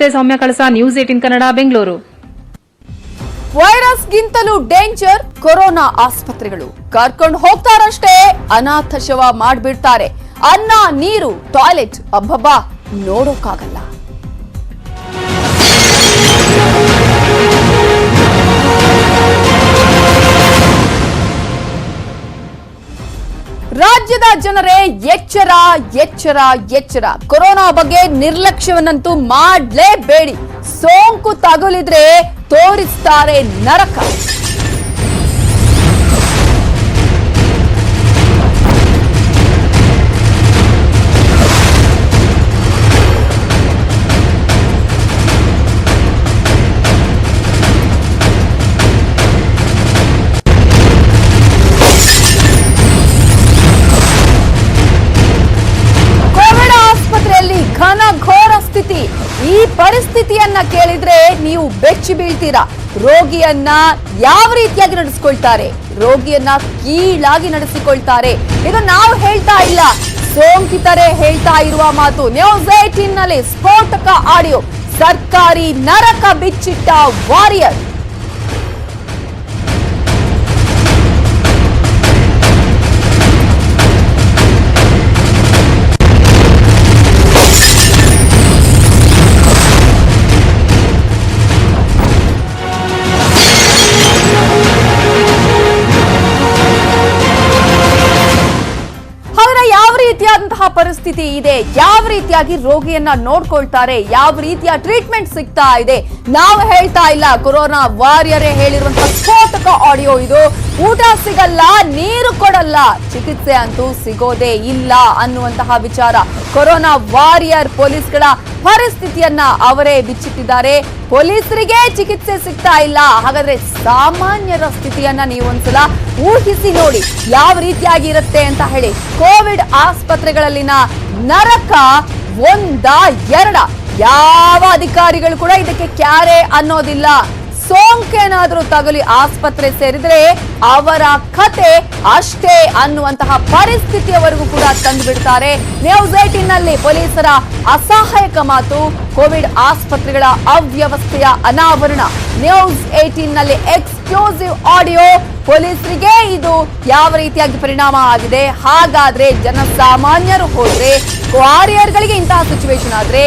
ಸೌಮ್ಯ ಕಳಸ, news 18 Kannada, Bengaluru. Virus ಗಿಂತಲೂ danger corona ಆಸ್ಪತ್ರೆಗಳು. ಕರ್ಕೊಂಡು ಹೋಗ್ತಾರಷ್ಟೇ ಅನಾಥ ಶವ ಮಾಡ್ಬಿಡ್ತಾರೆ. ಅನ್ನ, ನೀರು, ಟಾಯ್ಲೆಟ್ ಅಬ್ಬಬ್ಬಾ ನೋಡೋಕ್ಕಾಗಲ್ಲ. ರಾಜ್ಯದ ಜನರೇ ಎಚ್ಚರ ಎಚ್ಚರ ಎಚ್ಚರ. ಕೊರೋನಾ ಬಗ್ಗೆ ನಿರ್ಲಕ್ಷ್ಯವನ್ನಂತೂ ಮಾಡ್ಲೇಬೇಡಿ. ಸೋಂಕು ತಗುಲಿದ್ರೆ ತೋರಿಸ್ತಾರೆ ನರಕ. ಘನಘೋರ ಸ್ಥಿತಿ. ಈ ಪರಿಸ್ಥಿತಿಯನ್ನ ಕೇಳಿದ್ರೆ ನೀವು ಬೆಚ್ಚಿ ಬೀಳ್ತೀರಾ. ರೋಗಿಯನ್ನ ಯಾವ ರೀತಿಯಾಗಿ ನಡೆಸಿಕೊಳ್ತಾರೆ, ರೋಗಿಯನ್ನ ಕೀಳಾಗಿ ನಡೆಸಿಕೊಳ್ತಾರೆ. ಇದು ನಾವು ಹೇಳ್ತಾ ಇಲ್ಲ, ಸೋಂಕಿತರೇ ಹೇಳ್ತಾ ಇರುವ ಮಾತು. ನ್ಯೂಸ್ 18 ನಲ್ಲಿ ಸ್ಫೋಟಕ ಆಡಿಯೋ. ಸರ್ಕಾರಿ ನರಕ ಬಿಚ್ಚಿಟ್ಟ ವಾರಿಯರ್. ಪರಿಸ್ಥಿತಿ ಇದೆ, ಯಾವ ರೀತಿಯಾಗಿ ರೋಗಿಯನ್ನ ನೋಡ್ಕೊಳ್ತಾರೆ, ಯಾವ ರೀತಿಯ ಟ್ರೀಟ್ಮೆಂಟ್ ಸಿಗ್ತಾ ಇದೆ ನಾವು ಹೇಳ್ತಾ ಇಲ್ಲ. ಕೊರೋನಾ ವಾರಿಯರೇ ಹೇಳಿರುವಂತಹ ಸ್ಫೋಟಕ ಆಡಿಯೋ ಇದು. ಊಟ ಸಿಗಲ್ಲ, ನೀರು ಕೊಡಲ್ಲ, ಚಿಕಿತ್ಸೆ ಅಂತೂ ಸಿಗೋದೇ ಇಲ್ಲ ಅನ್ನುವಂತಹ ವಿಚಾರ. ಕೊರೋನಾ ವಾರಿಯರ್ ಪೊಲೀಸ್ಗಳ ಪರಿಸ್ಥಿತಿಯನ್ನ ಅವರೇ ಬಿಚ್ಚಿಟ್ಟಿದ್ದಾರೆ. ಪೊಲೀಸರಿಗೆ ಚಿಕಿತ್ಸೆ ಸಿಗ್ತಾ ಇಲ್ಲ, ಹಾಗಾದ್ರೆ ಸಾಮಾನ್ಯರ ಸ್ಥಿತಿಯನ್ನ ನೀವು ಒಂದ್ಸಲ ಊಹಿಸಿ ನೋಡಿ ಯಾವ ರೀತಿಯಾಗಿ ಇರುತ್ತೆ ಅಂತ ಹೇಳಿ. ಕೋವಿಡ್ ಆಸ್ಪತ್ರೆಗಳಲ್ಲಿನ ನರಕ ಒಂದ ಎರಡ. ಯಾವ ಅಧಿಕಾರಿಗಳು ಕೂಡ ಇದಕ್ಕೆ ಕ್ಯಾರೆ ಅನ್ನೋದಿಲ್ಲ. ಸೋಂಕೇನಾದ್ರೂ ತಗುಲಿ ಆಸ್ಪತ್ರೆ ಸೇರಿದ್ರೆ ಅವರ ಕತೆ ಅಷ್ಟೇ ಅನ್ನುವಂತಹ ಪರಿಸ್ಥಿತಿಯವರೆಗೂ ಕೂಡ ತಂದು ಬಿಡ್ತಾರೆ. ನ್ಯೂಸ್ 18 ನಲ್ಲಿ ಪೊಲೀಸರ ಅಸಹಾಯಕ ಮಾತು. ಕೋವಿಡ್ ಆಸ್ಪತ್ರೆಗಳ ಅವ್ಯವಸ್ಥೆಯ ಅನಾವರಣ. ನ್ಯೂಸ್ 18 ನಲ್ಲಿ ಎಕ್ಸ್ಕ್ಲೂಸಿವ್ ಆಡಿಯೋ. ಪೊಲೀಸರಿಗೆ ಇದು ಯಾವ ರೀತಿಯಾಗಿ ಪರಿಣಾಮ ಆಗಿದೆ, ಹಾಗಾದ್ರೆ ಜನಸಾಮಾನ್ಯರು ಹೋದ್ರೆ, ವಾರಿಯರ್ಗಳಿಗೆ ಇಂತಹ ಸಿಚುವೇಶನ್ ಆದ್ರೆ,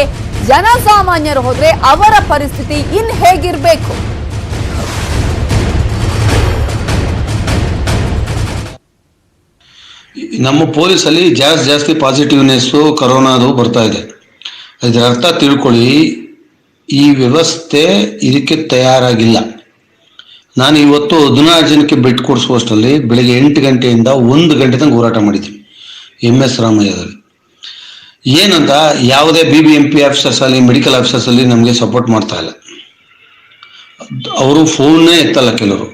ಜನಸಾಮಾನ್ಯರು ಹೋದ್ರೆ ಅವರ ಪರಿಸ್ಥಿತಿ ಇನ್ ಹೇಗಿರ್ಬೇಕು? ನಮ್ಮ ಪೊಲೀಸಲ್ಲಿ ಜಾಸ್ತಿ ಪಾಸಿಟಿವ್ನೆಸ್ಸು ಕರೋನಾದು ಬರ್ತಾ ಇದೆ. ಇದರ ಅರ್ಥ ತಿಳ್ಕೊಳ್ಳಿ, ಈ ವ್ಯವಸ್ಥೆ ಇದಕ್ಕೆ ತಯಾರಾಗಿಲ್ಲ. ನಾನು ಇವತ್ತು 16 ಜನಕ್ಕೆ ಬೆಡ್ ಕೊಡಿಸುವಷ್ಟರಲ್ಲಿ ಬೆಳಗ್ಗೆ 8 ಗಂಟೆಯಿಂದ 1 ಗಂಟೆ ತನಕ ಹೋರಾಟ ಮಾಡಿದ್ದೀನಿ MS ರಾಮಯ್ಯದಲ್ಲಿ. ಏನಂತ ಯಾವುದೇ BBMP ಆಫೀಸರ್ಸ್ ಅಲ್ಲಿ, ಮೆಡಿಕಲ್ ಆಫೀಸರ್ಸ್ ಅಲ್ಲಿ ನಮಗೆ ಸಪೋರ್ಟ್ ಮಾಡ್ತಾ ಇಲ್ಲ. ಅವರು ಫೋನ್ನೇ ಎತ್ತಲ್ಲ ಕೆಲವರು.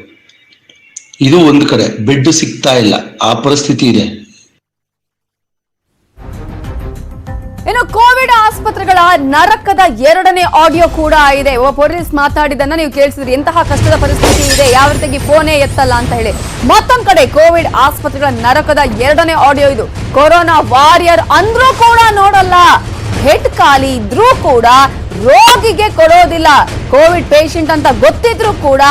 ಇದು ಒಂದು ಕಡೆ ಬೆಡ್ ಸಿಗ್ತಾ ಇಲ್ಲ, ಆ ಪರಿಸ್ಥಿತಿ ಇದೆ. ಇನ್ನು ಕೋವಿಡ್ ಆಸ್ಪತ್ರೆಗಳ ನರಕದ ಎರಡನೇ ಆಡಿಯೋ ಕೂಡ ಇದೆ. ಪೊಲೀಸ್ ಮಾತಾಡಿದನ್ನ ನೀವು ಕೇಳಿಸಿದ್ರಿ. ಎಂತಹ ಕಷ್ಟದ ಪರಿಸ್ಥಿತಿ ಇದೆ, ಯಾವ ರೀತಿಯಾಗಿ ಫೋನೇ ಎತ್ತಲ್ಲ ಅಂತ ಹೇಳಿ. ಮತ್ತೊಂದ್ ಕಡೆ ಕೋವಿಡ್ ಆಸ್ಪತ್ರೆಗಳ ನರಕದ ಎರಡನೇ ಆಡಿಯೋ ಇದು. ಕೊರೋನಾ ವಾರಿಯರ್ ಅಂದ್ರೂ ಕೂಡ ನೋಡಲ್ಲ, ಹೆಡ್ ಖಾಲಿ ಇದ್ರೂ ಕೂಡ ರೋಗಿಗೆ ಕೊಡೋದಿಲ್ಲ. ಕೋವಿಡ್ ಪೇಷಂಟ್ ಅಂತ ಗೊತ್ತಿದ್ರೂ ಕೂಡ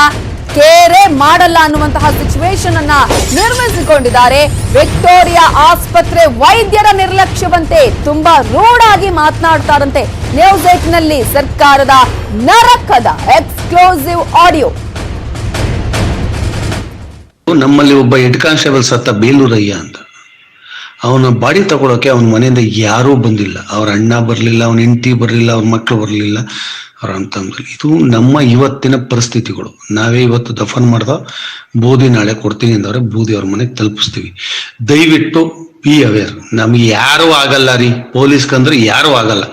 ಕೇರೆ ಮಾಡಲ್ಲ ಅನ್ನುವಂತಹ ಸಿಚುವೇಶನ್ ಅನ್ನ ನಿರ್ಮಿಸಿಕೊಂಡಿದ್ದಾರೆ. ವಿಕ್ಟೋರಿಯಾ ಆಸ್ಪತ್ರೆ ವೈದ್ಯರ ನಿರ್ಲಕ್ಷ್ಯವಂತೆ ತುಂಬಾ ರೂಢ್ ಆಗಿ ಮಾತನಾಡ್ತಾರಂತೆ. ನ್ಯೂಸ್ 18 ನಲ್ಲಿ ಸರ್ಕಾರದ ನರಕದ ಎಕ್ಸ್ಕ್ಲೂಸಿವ್ ಆಡಿಯೋ. ನಮ್ಮಲ್ಲಿ ಒಬ್ಬ ಹೆಡ್ ಕಾನ್ಸ್ಟೇಬಲ್ ಸತ್ತ, ಬೇಲೂರಯ್ಯ ಅಂತ. ಅವನ ಬಾಡಿ ತಗೊಳಕ್ಕೆ ಅವನ ಮನೆಯಿಂದ ಯಾರೂ ಬಂದಿಲ್ಲ. ಅವ್ರ ಅಣ್ಣ ಬರ್ಲಿಲ್ಲ, ಅವನ ಹೆಂಡತಿ ಬರ್ಲಿಲ್ಲ, ಅವ್ರ ಮಕ್ಕಳು ಬರ್ಲಿಲ್ಲ, ಅವ್ರ ಅಂತಂದ್ರೆ. ಇದು ನಮ್ಮ ಇವತ್ತಿನ ಪರಿಸ್ಥಿತಿಗಳು. ನಾವೇ ಇವತ್ತು ದಫನ್ ಮಾಡ್ದ, ಬೂದಿ ನಾಳೆ ಕೊಡ್ತೀನಿ ಅಂದವ್ರೆ, ಬೂದಿ ಅವ್ರ ಮನೆಗೆ ತಲುಪಿಸ್ತೀವಿ. ದಯವಿಟ್ಟು ಬಿ ಅವೇರ್. ನಮ್ಗೆ ಯಾರು ಆಗಲ್ಲ ರೀ, ಪೊಲೀಸ್ಗಂದ್ರೆ ಯಾರು ಆಗಲ್ಲ.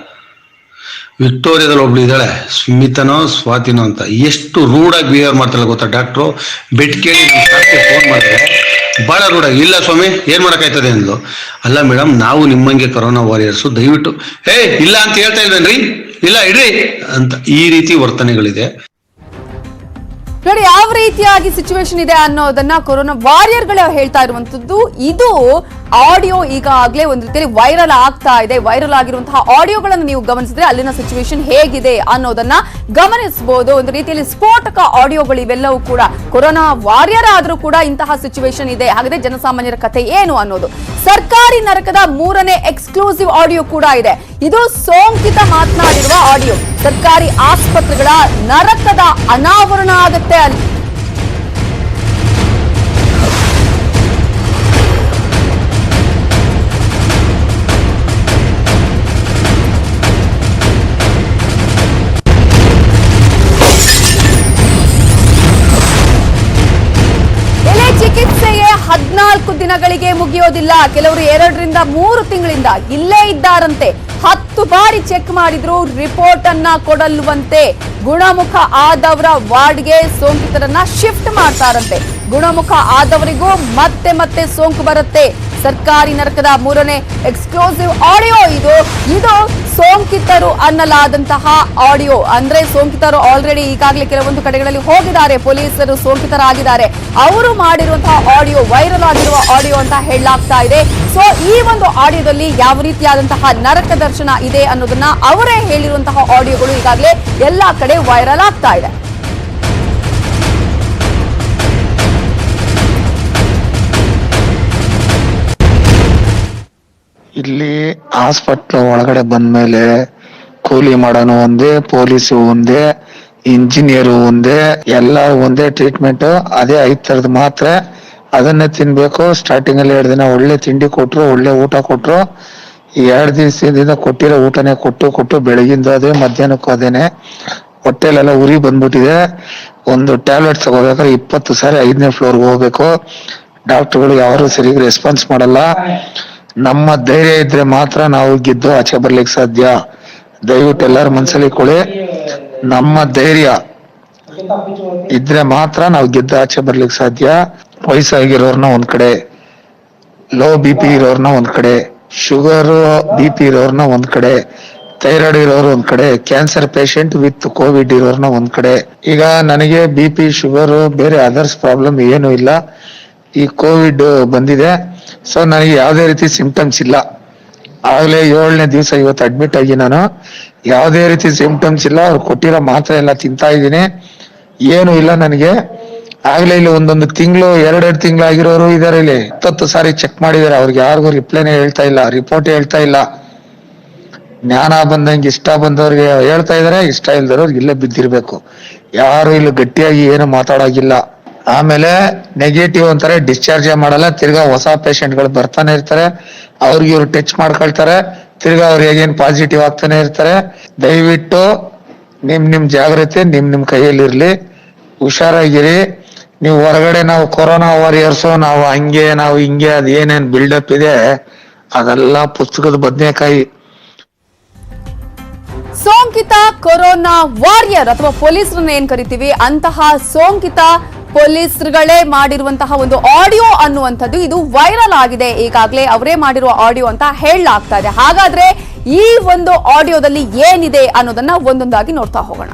ವಿಕ್ಟೋರಿಯಾದಲ್ಲಿ ಒಬ್ಳು ಇದ್ದಾಳೆ, ಸ್ಮಿತನೋ ಸ್ವಾತಿನೋ ಅಂತ. ಎಷ್ಟು ರೂಢಾಗಿ ಬಿಹೇವ್ ಮಾಡ್ತಾಳೆ ಗೊತ್ತಾ ಡಾಕ್ಟ್ರು. ಬೆಡ್ ಕೇಳಿ ಫೋನ್ ಮಾಡಿದ್ರೆ ಬಹಳ ರೂಢಾಗಿ, ಇಲ್ಲ ಸ್ವಾಮಿ ಏನ್ ಮಾಡಕ್ಕಾಯ್ತದೆ ಅಂದ್ಲು. ಅಲ್ಲ ಮೇಡಮ್, ನಾವು ನಿಮ್ಮಂಗೆ ಕೊರೋನಾ ವಾರಿಯರ್ಸು, ದಯವಿಟ್ಟು ಇಲ್ಲ ಅಂತ ಹೇಳ್ತಾ ಇದ್ದೇನ್ರಿ, ಇಲ್ಲ ಇಡ್ರಿ ಅಂತ. ಈ ರೀತಿ ವರ್ತನೆಗಳಿದೆ. ನೋಡಿ ಯಾವ ರೀತಿಯಾಗಿ ಸಿಚುವೇಶನ್ ಇದೆ ಅನ್ನೋದನ್ನ ಕೊರೋನಾ ವಾರಿಯರ್ಗಳೇ ಹೇಳ್ತಾ ಇರುವಂತದ್ದು. ಇದು ಆಡಿಯೋ ಈಗಾಗಲೇ ಒಂದು ರೀತಿಯಲ್ಲಿ ವೈರಲ್ ಆಗ್ತಾ ಇದೆ. ವೈರಲ್ ಆಗಿರುವಂತಹ ಆಡಿಯೋಗಳನ್ನು ನೀವು ಗಮನಿಸಿದ್ರೆ ಅಲ್ಲಿನ ಸಿಚುವೇಶನ್ ಹೇಗಿದೆ ಅನ್ನೋದನ್ನ ಗಮನಿಸಬಹುದು. ಒಂದು ರೀತಿಯಲ್ಲಿ ಸ್ಫೋಟಕ ಆಡಿಯೋಗಳು ಇವೆಲ್ಲವೂ ಕೂಡ. ಕೊರೋನಾ ವಾರಿಯರ್ ಆದ್ರೂ ಕೂಡ ಇಂತಹ ಸಿಚುವೇಶನ್ ಇದೆ. ಹಾಗಾದ್ರೆ ಜನಸಾಮಾನ್ಯರ ಕಥೆ ಏನು ಅನ್ನೋದು. ಸರ್ಕಾರಿ ನರಕದ 3ನೇ ಎಕ್ಸ್ಕ್ಲೂಸಿವ್ ಆಡಿಯೋ ಕೂಡ ಇದೆ. ಇದು ಸೋಂಕಿತ ಮಾತನಾಡಿರುವ ಆಡಿಯೋ. ಸರ್ಕಾರಿ ಆಸ್ಪತ್ರೆಗಳ ನರಕದ ಅನಾವರಣ ಆಗುತ್ತೆ ಅಲ್ಲಿ. ಚಿಕಿತ್ಸೆಯೇ 14 ದಿನಗಳಿಗೆ ಮುಗಿಯೋದಿಲ್ಲ. ಕೆಲವರು 2 ರಿಂದ 3 ತಿಂಗಳಿಂದ ಇಲ್ಲೇ ಇದ್ದಾರಂತೆ. 10 ಬಾರಿ ಚೆಕ್ ಮಾಡಿದ್ರು ರಿಪೋರ್ಟ್ ಅನ್ನ ಕೊಡಲ್ವಂತೆ. ಗುಣಮುಖ ಆದವರ ವಾರ್ಡ್ಗೆ ಸೋಂಕಿತರನ್ನ ಶಿಫ್ಟ್ ಮಾಡ್ತಾರಂತೆ. ಗುಣಮುಖ ಆದವರಿಗೂ ಮತ್ತೆ ಮತ್ತೆ ಸೋಂಕು ಬರುತ್ತೆ. ಸರ್ಕಾರಿ ನರಕದ 3ನೇ ಎಕ್ಸ್ಕ್ಲೂಸಿವ್ ಆಡಿಯೋ ಇದು ಸೋಂಕಿತರು ಅನ್ನಲಾದಂತಹ ಆಡಿಯೋ. ಅಂದ್ರೆ ಸೋಂಕಿತರು ಆಲ್ರೆಡಿ ಈಗಾಗಲೇ ಕೆಲವೊಂದು ಕಡೆಗಳಲ್ಲಿ ಹೋಗಿದ್ದಾರೆ. ಪೊಲೀಸರು ಸೋಂಕಿತರಾಗಿದ್ದಾರೆ. ಅವರು ಮಾಡಿರುವಂತಹ ಆಡಿಯೋ ವೈರಲ್ ಆಗಿರುವ ಆಡಿಯೋ ಅಂತ ಹೇಳಲಾಗ್ತಾ ಇದೆ. ಸೊ ಈ ಒಂದು ಆಡಿಯೋದಲ್ಲಿ ಯಾವ ರೀತಿಯಾದಂತಹ ನರಕ ದರ್ಶನ ಇದೆ ಅನ್ನೋದನ್ನ ಅವರೇ ಹೇಳಿರುವಂತಹ ಆಡಿಯೋಗಳು ಈಗಾಗಲೇ ಎಲ್ಲಾ ಕಡೆ ವೈರಲ್ ಆಗ್ತಾ ಇದೆ. ಇಲ್ಲಿ ಹಾಸ್ಪಿಟ್ಲ್ ಒಳಗಡೆ ಬಂದ್ಮೇಲೆ ಕೂಲಿ ಮಾಡೋನು ಒಂದೇ, ಪೊಲೀಸು ಒಂದೇ, ಇಂಜಿನಿಯರು ಒಂದೇ, ಎಲ್ಲ ಒಂದೇ ಟ್ರೀಟ್ಮೆಂಟ್. ಅದೇ 5 ಥರದ್ ಮಾತ್ರ ಅದನ್ನೇ ತಿನ್ಬೇಕು. ಸ್ಟಾರ್ಟಿಂಗ್ ಅಲ್ಲಿ 2 ದಿನ ಒಳ್ಳೆ ತಿಂಡಿ ಕೊಟ್ರು, ಒಳ್ಳೆ ಊಟ ಕೊಟ್ರು. ಈ 2 ದಿವಸದಿಂದ ಕೊಟ್ಟಿರೋ ಊಟನೇ ಕೊಟ್ಟು ಬೆಳಗಿಂದ ಅದೇ, ಮಧ್ಯಾಹ್ನಕ್ಕೂ ಅದೇನೆ. ಹೊಟ್ಟೆಲೆಲ್ಲ ಉರಿ ಬಂದ್ಬಿಟ್ಟಿದೆ. ಒಂದು ಟ್ಯಾಬ್ಲೆಟ್ ತಗೋಬೇಕಾದ್ರೆ 20 ಸಾರಿ 5ನೇ ಫ್ಲೋರ್ಗೆ ಹೋಗ್ಬೇಕು. ಡಾಕ್ಟರ್ಗಳು ಯಾರು ಸರಿಯಾಗಿ ರೆಸ್ಪಾನ್ಸ್ ಮಾಡಲ್ಲ. ನಮ್ಮ ಧೈರ್ಯ ಇದ್ರೆ ಮಾತ್ರ ನಾವು ಗೆದ್ದು ಆಚೆ ಬರ್ಲಿಕ್ಕೆ ಸಾಧ್ಯ. ದಯವಿಟ್ಟು ಎಲ್ಲರ ಮನ್ಸಲ್ಲಿ ಕೊಡಿ. ನಮ್ಮ ಧೈರ್ಯ ಇದ್ರೆ ಮಾತ್ರ ನಾವು ಗೆದ್ದು ಆಚೆ ಬರ್ಲಿಕ್ಕೆ ಸಾಧ್ಯ. ವಯಸ್ಸಾಗಿರೋರ್ನ ಒಂದ್ ಕಡೆ, ಲೋ BP ಇರೋರ್ನ ಒಂದ್ ಕಡೆ, ಶುಗರ್ BP ಇರೋರ್ನ ಒಂದ್ ಕಡೆ, ಥೈರಾಯ್ಡ್ ಇರೋರು ಒಂದ್ ಕಡೆ, ಕ್ಯಾನ್ಸರ್ ಪೇಷಂಟ್ ವಿತ್ ಕೋವಿಡ್ ಇರೋರ್ನ ಒಂದ್ ಕಡೆ. ಈಗ ನನಗೆ BP, ಶುಗರ್, ಬೇರೆ ಅದರ್ಸ್ ಪ್ರಾಬ್ಲಮ್ ಏನು ಇಲ್ಲ. ಈ ಕೋವಿಡ್ ಬಂದಿದೆ. ಸೊ ನನಗೆ ಯಾವುದೇ ರೀತಿ ಸಿಂಪ್ಟಮ್ಸ್ ಇಲ್ಲ. ಆಗ್ಲೇ 7ನೇ ದಿವಸ ಇವತ್ತು ಅಡ್ಮಿಟ್ ಆಗಿ ನಾನು ಯಾವುದೇ ರೀತಿ ಸಿಂಪ್ಟಮ್ಸ್ ಇಲ್ಲ. ಅವ್ರು ಕೊಟ್ಟಿರೋ ಮಾತ್ರೆ ಎಲ್ಲ ತಿಂತಾ ಇದ್ದೀನಿ, ಏನು ಇಲ್ಲ ನನಗೆ. ಆಗ್ಲೇ ಇಲ್ಲಿ 1 ತಿಂಗಳು 2 ತಿಂಗಳು ಆಗಿರೋರು ಇದಾರೆ. ಇಲ್ಲಿ 10 ಸಾರಿ ಚೆಕ್ ಮಾಡಿದಾರೆ. ಅವ್ರಿಗೆ ಯಾರಿಗೂ ರಿಪ್ಲೈನೇ ಹೇಳ್ತಾ ಇಲ್ಲ, ರಿಪೋರ್ಟ್ ಹೇಳ್ತಾ ಇಲ್ಲ. ಜ್ಞಾನ ಬಂದಂಗೆ ಇಷ್ಟ ಬಂದವ್ರಿಗೆ ಹೇಳ್ತಾ ಇದಾರೆ, ಇಷ್ಟ ಇಲ್ದವ್ರಿಗೆ ಇಲ್ಲೇ ಬಿದ್ದಿರ್ಬೇಕು. ಯಾರು ಇಲ್ಲಿ ಗಟ್ಟಿಯಾಗಿ ಏನು ಮಾತಾಡೋಗಿಲ್ಲ. ಆಮೇಲೆ ನೆಗೆಟಿವ್ ಅಂತಾರೆ, ಡಿಸ್ಚಾರ್ಜ್ ಮಾಡಲ್ಲ. ತಿರ್ಗಾ ಹೊಸ ಪೇಷಂಟ್ ಗಳು ಬರ್ತಾನೆ ಇರ್ತಾರೆ. ಅವ್ರಿಗೆ ಇವ್ರು ಟಚ್ ಮಾಡ್ಕೊಳ್ತಾರೆ. ತಿರ್ಗಾ ಅವ್ರು ಹೇಗೇನ್ ಪಾಸಿಟಿವ್ ಆಗ್ತಾನೆ ಇರ್ತಾರೆ. ದಯವಿಟ್ಟು ನಿಮ್ ಜಾಗ್ರತೆ ನಿಮ್ ಕೈಯಲ್ಲಿ ಹುಷಾರಾಗಿರಿ. ನೀವು ಹೊರಗಡೆ ನಾವು ಕೊರೋನಾ ವಾರಿಯರ್ಸು, ನಾವು ಹಂಗೆ ನಾವು ಹಿಂಗೆ, ಅದ್ ಏನೇನ್ ಬಿಲ್ಡಪ್ ಇದೆ ಅದೆಲ್ಲ ಪುಸ್ತಕದ ಬದನೆಕಾಯಿ. ಸೋಂಕಿತ ಕೊರೋನಾ ವಾರಿಯರ್ ಅಥವಾ ಪೊಲೀಸರನ್ನ ಏನ್ ಕರಿತೀವಿ, ಅಂತಹ ಸೋಂಕಿತ ಪೊಲೀಸರುಗಳೇ ಮಾಡಿರುವಂತಹ ಒಂದು ಆಡಿಯೋ ಅನ್ನುವಂಥದ್ದು ಇದು ವೈರಲ್ ಆಗಿದೆ. ಈಗಾಗಲೇ ಅವರೇ ಮಾಡಿರುವ ಆಡಿಯೋ ಅಂತ ಹೇಳಲಾಗ್ತಾ ಇದೆ. ಹಾಗಾದ್ರೆ ಈ ಒಂದು ಆಡಿಯೋದಲ್ಲಿ ಏನಿದೆ ಅನ್ನೋದನ್ನ ಒಂದೊಂದಾಗಿ ನೋಡ್ತಾ ಹೋಗೋಣ.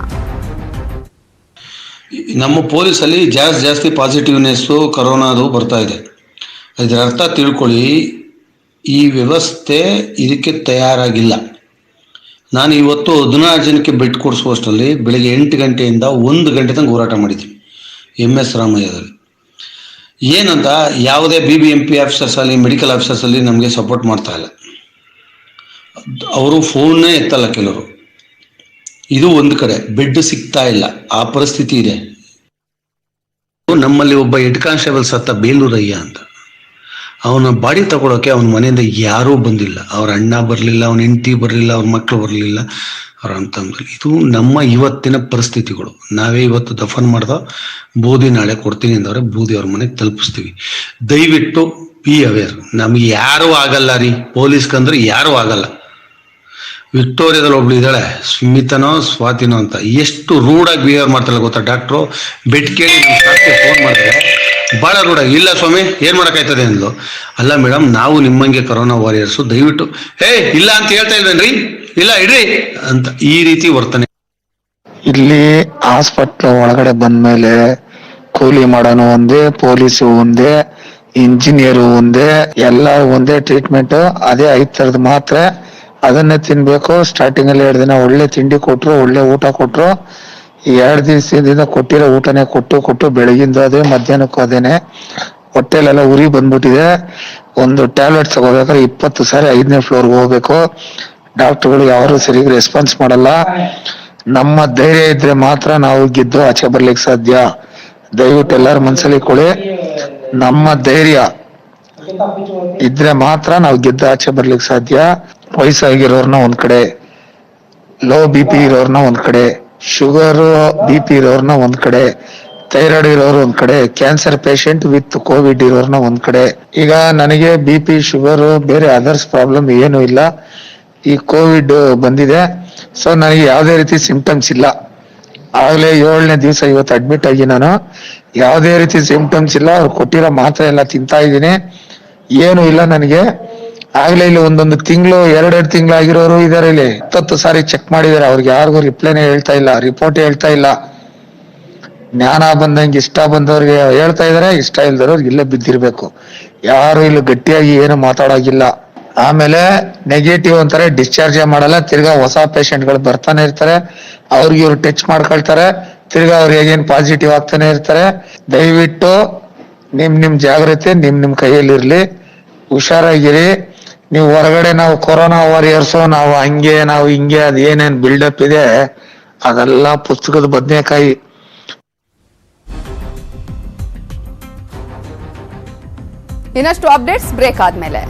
ನಮ್ಮ ಪೊಲೀಸಲ್ಲಿ ಜಾಸ್ತಿ ಪಾಸಿಟಿವ್ನೆಸ್ ಕರೋನಾದು ಬರ್ತಾ ಇದೆ. ಇದರ ಅರ್ಥ ತಿಳ್ಕೊಳ್ಳಿ, ಈ ವ್ಯವಸ್ಥೆ ಇದಕ್ಕೆ ತಯಾರಾಗಿಲ್ಲ. ನಾನು ಇವತ್ತು 16 ಜನಕ್ಕೆ ಬೆಡ್ ಕೊಡಿಸುವಷ್ಟರಲ್ಲಿ ಬೆಳಿಗ್ಗೆ 8 ಗಂಟೆಯಿಂದ 1 ಗಂಟೆ ತನಕ ಹೋರಾಟ ಮಾಡಿದ್ದೀನಿ MS ರಾಮಯ್ಯದಲ್ಲಿ. ಏನಂತ ಯಾವುದೇ BBMP ಆಫೀಸರ್ಸ್ ಅಲ್ಲಿ, ಮೆಡಿಕಲ್ ಆಫೀಸರ್ಸ್ ಅಲ್ಲಿ ನಮಗೆ ಸಪೋರ್ಟ್ ಮಾಡ್ತಾ ಇಲ್ಲ. ಅವರು ಫೋನ್ನೇ ಎತ್ತಲ್ಲ ಕೆಲವರು. ಇದು ಒಂದು ಕಡೆ ಬೆಡ್ ಸಿಗ್ತಾ ಇಲ್ಲ, ಆ ಪರಿಸ್ಥಿತಿ ಇದೆ. ನಮ್ಮಲ್ಲಿ ಒಬ್ಬ ಹೆಡ್ ಕಾನ್ಸ್ಟೇಬಲ್ ಸತ್ತ, ಬೇಲೂರಯ್ಯ ಅಂತ. ಅವನ ಬಾಡಿ ತಗೊಳಕ್ಕೆ ಅವನ ಮನೆಯಿಂದ ಯಾರೂ ಬಂದಿಲ್ಲ. ಅವ್ರ ಅಣ್ಣ ಬರಲಿಲ್ಲ, ಅವನ ಹೆಂಡತಿ ಬರಲಿಲ್ಲ, ಅವ್ರ ಮಕ್ಕಳು ಬರಲಿಲ್ಲ, ಅವ್ರ ಅಂತಂದ್ರೆ. ಇದು ನಮ್ಮ ಇವತ್ತಿನ ಪರಿಸ್ಥಿತಿಗಳು. ನಾವೇ ಇವತ್ತು ದಫನ್ ಮಾಡ್ದ, ಬೂದಿ ನಾಳೆ ಕೊಡ್ತೀನಿ ಅಂದವ್ರೆ, ಬೂದಿ ಅವ್ರ ಮನೆಗೆ ತಲುಪಿಸ್ತೀವಿ. ದಯವಿಟ್ಟು ಬಿ ಅವೇರ್. ನಮ್ಗೆ ಯಾರೂ ಆಗಲ್ಲ ರೀ, ಪೊಲೀಸ್ಗಂದ್ರೆ ಯಾರೂ ಆಗಲ್ಲ. ವಿಕ್ಟೋರಿಯಾದಲ್ಲಿ ಒಬ್ಳು ಇದ್ದಾಳೆ, ಸ್ಮಿತನೋ ಸ್ವಾತಿನೋ ಅಂತ. ಎಷ್ಟು ರೂಡಾಗಿ ಬಿಹೇವ್ ಮಾಡ್ತಾಳೆ ಗೊತ್ತಾ ಡಾಕ್ಟ್ರು. ಬೆಡ್ ಕೇಳಿ ನಮ್ಮ ಸ್ಟಾಫ್ಗೆ ಫೋನ್ ಮಾಡಿದ್ರೆ ಭಾಳ ರೂಡಾಗಿ, ಇಲ್ಲ ಸ್ವಾಮಿ ಏನ್ ಮಾಡಕ್ಕಾಯ್ತದೆ ಅಂದ್ಲು. ಅಲ್ಲ ಮೇಡಮ್, ನಾವು ನಿಮ್ಮಂಗೆ ಕೊರೋನಾ ವಾರಿಯರ್ಸು, ದಯವಿಟ್ಟು ಇಲ್ಲ ಅಂತ ಹೇಳ್ತಾ ಇದ್ದೇನ್ರಿ, ಇಲ್ಲ ಇಡ್ರಿ ಅಂತ ಈ ರೀತಿ ವರ್ತನೆ. ಇಲ್ಲಿ ಹಾಸ್ಪಿಟ್ಲ್ ಒಳಗಡೆ ಬಂದ್ಮೇಲೆ ಕೂಲಿ ಮಾಡೋನು ಒಂದೇ, ಪೊಲೀಸು ಒಂದೇ, ಇಂಜಿನಿಯರು ಒಂದೇ, ಎಲ್ಲ ಒಂದೇ ಟ್ರೀಟ್ಮೆಂಟ್. ಅದೇ 5 ತರದ್ ಮಾತ್ರ, ಅದನ್ನೇ ತಿನ್ಬೇಕು. ಸ್ಟಾರ್ಟಿಂಗ್ ಅಲ್ಲಿ 2 ದಿನ ಒಳ್ಳೆ ತಿಂಡಿ ಕೊಟ್ರು, ಒಳ್ಳೆ ಊಟ ಕೊಟ್ರು. 2 ದಿವಸದಿಂದ ಕೊಟ್ಟಿರೋ ಊಟನೇ ಕೊಟ್ಟು ಬೆಳಗಿಂದ ಅದೇ, ಮಧ್ಯಾಹ್ನಕ್ಕೂ ಅದೇನೆ. ಹೊಟ್ಟೆಲೆಲ್ಲ ಉರಿ ಬಂದ್ಬಿಟ್ಟಿದೆ. ಒಂದು ಟ್ಯಾಬ್ಲೆಟ್ ತಗೋಬೇಕಾದ್ರೆ 20 ಸಾರಿ 5ನೇ ಫ್ಲೋರ್ಗೆ ಹೋಗ್ಬೇಕು. ಡಾಕ್ಟರ್ಗಳು ಯಾರು ಸರಿಯಾಗಿ ರೆಸ್ಪಾನ್ಸ್ ಮಾಡಲ್ಲ. ನಮ್ಮ ಧೈರ್ಯ ಇದ್ರೆ ಮಾತ್ರ ನಾವು ಗೆದ್ದು ಆಚೆ ಬರ್ಲಿಕ್ಕೆ ಸಾಧ್ಯ. ದಯವಿಟ್ಟು ಎಲ್ಲಾರು ಮನ್ಸಲ್ಲಿ ಕೊಡಿ, ನಮ್ಮ ಧೈರ್ಯ ಇದ್ರೆ ಮಾತ್ರ ನಾವು ಗೆದ್ದು ಆಚೆ ಬರ್ಲಿಕ್ಕೆ ಸಾಧ್ಯ. ವಯಸ್ಸಾಗಿರೋರ್ನ ಒಂದ್ ಕಡೆ, ಲೋ BP ಇರೋರ್ನ ಒಂದ್ ಕಡೆ, ಶುಗರ್ BP ಇರೋರ್ನ ಒಂದ್ ಕಡೆ, ಥೈರಾಯ್ಡ್ ಇರೋರು ಒಂದ್ ಕಡೆ, ಕ್ಯಾನ್ಸರ್ ಪೇಷಂಟ್ ವಿತ್ ಕೋವಿಡ್ ಇರೋರ್ನ ಒಂದ್ ಕಡೆ. ಈಗ ನನಗೆ BP, ಶುಗರ್, ಬೇರೆ ಅದರ್ಸ್ ಪ್ರಾಬ್ಲಮ್ ಏನು ಇಲ್ಲ. ಈ ಕೋವಿಡ್ ಬಂದಿದೆ, ಸೊ ನನಗೆ ಯಾವುದೇ ರೀತಿ ಸಿಂಪ್ಟಮ್ಸ್ ಇಲ್ಲ. ಆಗ್ಲೇ 7ನೇ ದಿವಸ ಇವತ್ತು ಅಡ್ಮಿಟ್ ಆಗಿ ನಾನು ಯಾವುದೇ ರೀತಿ ಸಿಂಪ್ಟಮ್ಸ್ ಇಲ್ಲ. ಅವ್ರು ಕೊಟ್ಟಿರೋ ಮಾತ್ರೆ ಎಲ್ಲ ತಿಂತಾ ಇದ್ದೀನಿ, ಏನು ಇಲ್ಲ ನನಗೆ. ಆಗ್ಲೇ ಇಲ್ಲಿ 1 ತಿಂಗಳು 2 ತಿಂಗಳು ಆಗಿರೋರು ಇದಾರೆ. ಇಲ್ಲಿ 10 ಸಾರಿ ಚೆಕ್ ಮಾಡಿದಾರೆ, ಅವ್ರಿಗೆ ಯಾರಿಗೂ ರಿಪ್ಲೈನೇ ಹೇಳ್ತಾ ಇಲ್ಲ, ರಿಪೋರ್ಟ್ ಹೇಳ್ತಾ ಇಲ್ಲ. ಜ್ಞಾನ ಬಂದಂಗೆ ಇಷ್ಟ ಬಂದವ್ರಿಗೆ ಹೇಳ್ತಾ ಇದಾರೆ, ಇಷ್ಟ ಇಲ್ದವ್ರಿಗೆ ಇಲ್ಲೇ ಬಿದ್ದಿರ್ಬೇಕು. ಯಾರು ಇಲ್ಲಿ ಗಟ್ಟಿಯಾಗಿ ಏನು ಮಾತಾಡೋಗಿಲ್ಲ. ಆಮೇಲೆ ನೆಗೆಟಿವ್ ಅಂತಾರೆ, ಡಿಸ್ಚಾರ್ಜ್ ಮಾಡಲ್ಲ. ತಿರ್ಗಾ ಹೊಸ ಪೇಷಂಟ್ ಗಳು ಬರ್ತಾನೆ ಇರ್ತಾರೆ, ಅವ್ರಿಗೆ ಇವ್ರು ಟಚ್ ಮಾಡ್ಕೊಳ್ತಾರೆ, ತಿರ್ಗಾ ಅವ್ರು ಹೇಗೇನ್ ಪಾಸಿಟಿವ್ ಆಗ್ತಾನೆ ಇರ್ತಾರೆ. ದಯವಿಟ್ಟು ನಿಮ್ ಜಾಗ್ರತೆ ನಿಮ್ ಕೈಯಲ್ಲಿ ಇರ್ಲಿ, ಹುಷಾರಾಗಿರಿ. ನೀವು ಹೊರಗಡೆ ನಾವು ಕೊರೋನಾ ವಾರಿಯರ್ಸು, ನಾವು ಹಂಗೆ ನಾವು ಹಿಂಗೆ, ಅದ್ ಏನೇನ್ ಬಿಲ್ಡಪ್ ಇದೆ ಅದೆಲ್ಲ ಪುಸ್ತಕದ ಬದನೆಕಾಯಿ. ಇನ್ನಷ್ಟು ಅಪ್ಡೇಟ್ಸ್ ಬ್ರೇಕ್ ಆದ್ಮೇಲೆ.